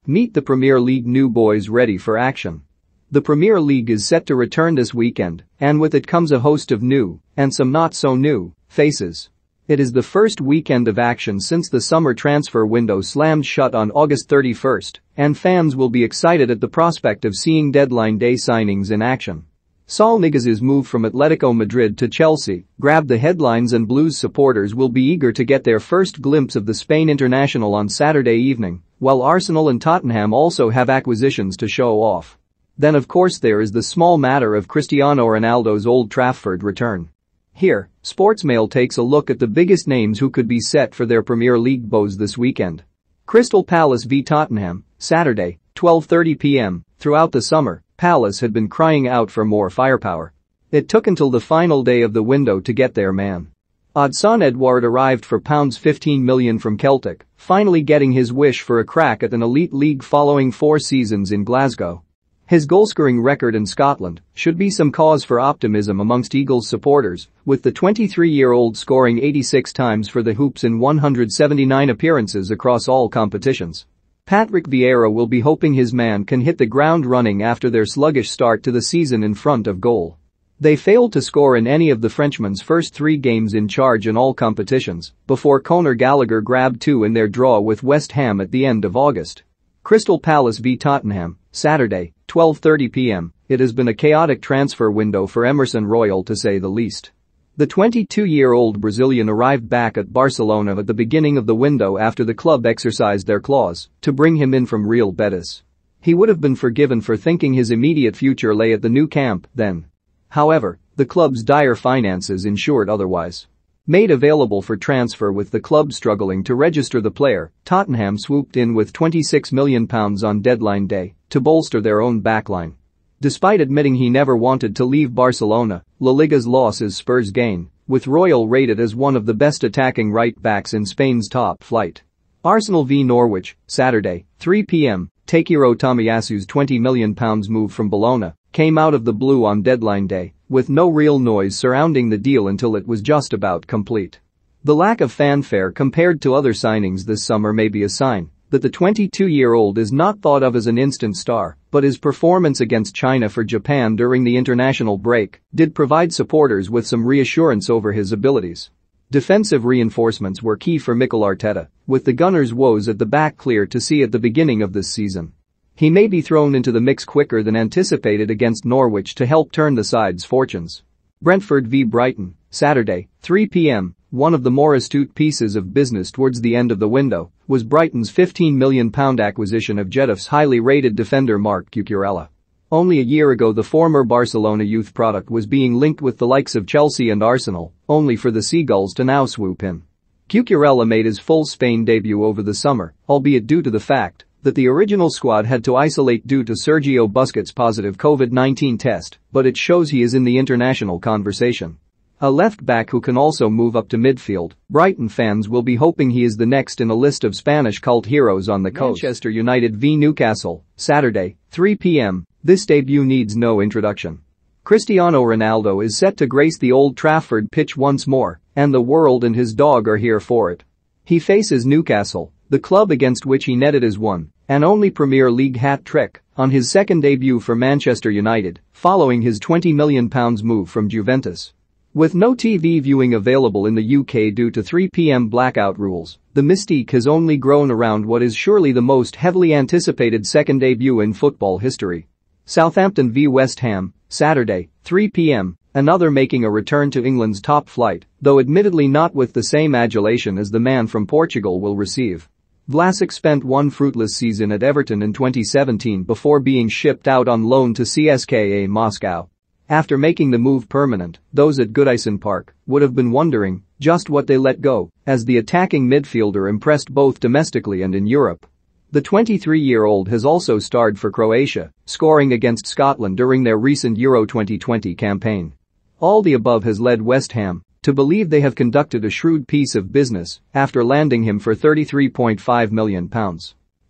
Meet the Premier League new boys ready for action. The Premier League is set to return this weekend, and with it comes a host of new, and some not so new, faces. It is the first weekend of action since the summer transfer window slammed shut on August 31st, and fans will be excited at the prospect of seeing deadline day signings in action. Saul Niguez's move from Atletico Madrid to Chelsea grabbed the headlines, and Blues supporters will be eager to get their first glimpse of the Spain international on Saturday evening, while Arsenal and Tottenham also have acquisitions to show off. Then of course there is the small matter of Cristiano Ronaldo's Old Trafford return. Here, Sportsmail takes a look at the biggest names who could be set for their Premier League bows this weekend. Crystal Palace v Tottenham, Saturday, 12:30 p.m. Throughout the summer, Palace had been crying out for more firepower. It took until the final day of the window to get their man. Odsonne Edouard arrived for £15 million from Celtic, finally getting his wish for a crack at an elite league following 4 seasons in Glasgow. His goal-scoring record in Scotland should be some cause for optimism amongst Eagles supporters, with the 23-year-old scoring 86 times for the Hoops in 179 appearances across all competitions. Patrick Vieira will be hoping his man can hit the ground running after their sluggish start to the season in front of goal. They failed to score in any of the Frenchman's first 3 games in charge in all competitions, before Conor Gallagher grabbed 2 in their draw with West Ham at the end of August. Crystal Palace v Tottenham, Saturday, 12:30 p.m. It has been a chaotic transfer window for Emerson Royal to say the least. The 22-year-old Brazilian arrived back at Barcelona at the beginning of the window after the club exercised their clause to bring him in from Real Betis. He would have been forgiven for thinking his immediate future lay at the new camp then. However, the club's dire finances ensured otherwise. Made available for transfer with the club struggling to register the player, Tottenham swooped in with £26 million on deadline day to bolster their own backline. Despite admitting he never wanted to leave Barcelona, La Liga's loss is Spurs' gain, with Royal rated as one of the best attacking right-backs in Spain's top flight. Arsenal v Norwich, Saturday, 3 p.m. Takehiro Tomiyasu's £20 million move from Bologna came out of the blue on deadline day, with no real noise surrounding the deal until it was just about complete. The lack of fanfare compared to other signings this summer may be a sign that the 22-year-old is not thought of as an instant star, but his performance against China for Japan during the international break did provide supporters with some reassurance over his abilities. Defensive reinforcements were key for Mikel Arteta, with the Gunners' woes at the back clear to see at the beginning of this season. He may be thrown into the mix quicker than anticipated against Norwich to help turn the side's fortunes. Brentford v Brighton, Saturday, 3 p.m. One of the more astute pieces of business towards the end of the window was Brighton's £15 million acquisition of Getafer's highly rated defender Marc Cucurella. Only a year ago the former Barcelona youth product was being linked with the likes of Chelsea and Arsenal, only for the Seagulls to now swoop in. Cucurella made his full Spain debut over the summer, albeit due to the fact that the original squad had to isolate due to Sergio Busquets' positive COVID-19 test, but it shows he is in the international conversation. A left-back who can also move up to midfield, Brighton fans will be hoping he is the next in a list of Spanish cult heroes on the coast. Manchester United v Newcastle, Saturday, 3 p.m. This debut needs no introduction. Cristiano Ronaldo is set to grace the Old Trafford pitch once more, and the world and his dog are here for it. He faces Newcastle, the club against which he netted his one and only Premier League hat-trick on his second debut for Manchester United, following his £20 million move from Juventus. With no TV viewing available in the UK due to 3 p.m. blackout rules, the mystique has only grown around what is surely the most heavily anticipated second debut in football history. Southampton v West Ham, Saturday, 3 p.m. Another making a return to England's top flight, though admittedly not with the same adulation as the man from Portugal will receive. Vlasic spent one fruitless season at Everton in 2017 before being shipped out on loan to CSKA Moscow. After making the move permanent, those at Goodison Park would have been wondering just what they let go, as the attacking midfielder impressed both domestically and in Europe. The 23-year-old has also starred for Croatia, scoring against Scotland during their recent Euro 2020 campaign. All the above has led West Ham to believe they have conducted a shrewd piece of business after landing him for £33.5 million.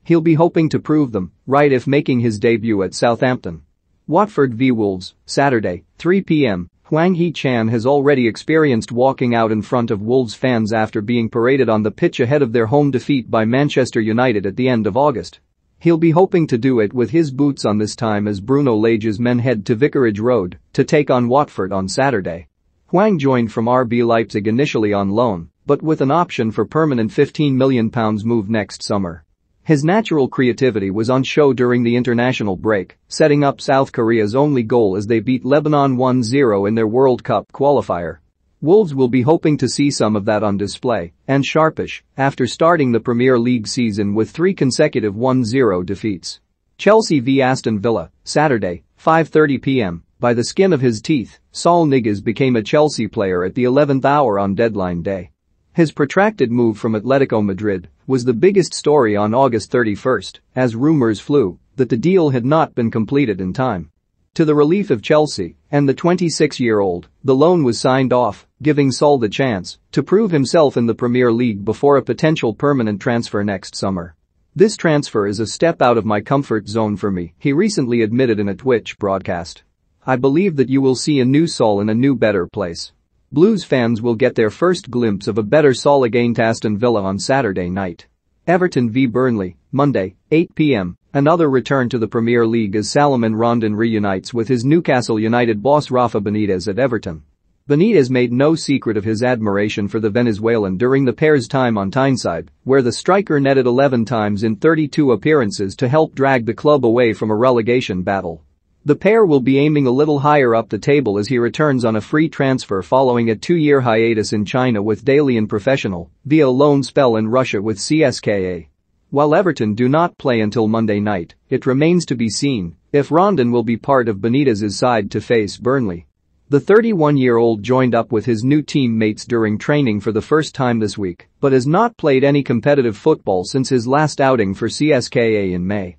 He'll be hoping to prove them right if making his debut at Southampton. Watford v Wolves, Saturday, 3 p.m. Hwang Hee-chan has already experienced walking out in front of Wolves fans after being paraded on the pitch ahead of their home defeat by Manchester United at the end of August. He'll be hoping to do it with his boots on this time as Bruno Lage's men head to Vicarage Road to take on Watford on Saturday. Hwang joined from RB Leipzig initially on loan, but with an option for permanent £15 million move next summer. His natural creativity was on show during the international break, setting up South Korea's only goal as they beat Lebanon 1-0 in their World Cup qualifier. Wolves will be hoping to see some of that on display, and sharpish, after starting the Premier League season with 3 consecutive 1-0 defeats. Chelsea v Aston Villa, Saturday, 5:30 p.m. By the skin of his teeth, Saul Niguez became a Chelsea player at the 11th hour on deadline day. His protracted move from Atletico Madrid was the biggest story on August 31, as rumors flew that the deal had not been completed in time. To the relief of Chelsea and the 26-year-old, the loan was signed off, giving Saul the chance to prove himself in the Premier League before a potential permanent transfer next summer. "This transfer is a step out of my comfort zone for me," he recently admitted in a Twitch broadcast. "I believe that you will see a new Saul in a new better place." Blues fans will get their first glimpse of a better Saul against Aston Villa on Saturday night. Everton v Burnley, Monday, 8 p.m. Another return to the Premier League as Salomon Rondon reunites with his Newcastle United boss Rafa Benitez at Everton. Benitez made no secret of his admiration for the Venezuelan during the pair's time on Tyneside, where the striker netted 11 times in 32 appearances to help drag the club away from a relegation battle. The pair will be aiming a little higher up the table as he returns on a free transfer following a 2-year hiatus in China with Dalian Professional, via a loan spell in Russia with CSKA. While Everton do not play until Monday night, it remains to be seen if Rondon will be part of Benitez's side to face Burnley. The 31-year-old joined up with his new teammates during training for the first time this week, but has not played any competitive football since his last outing for CSKA in May.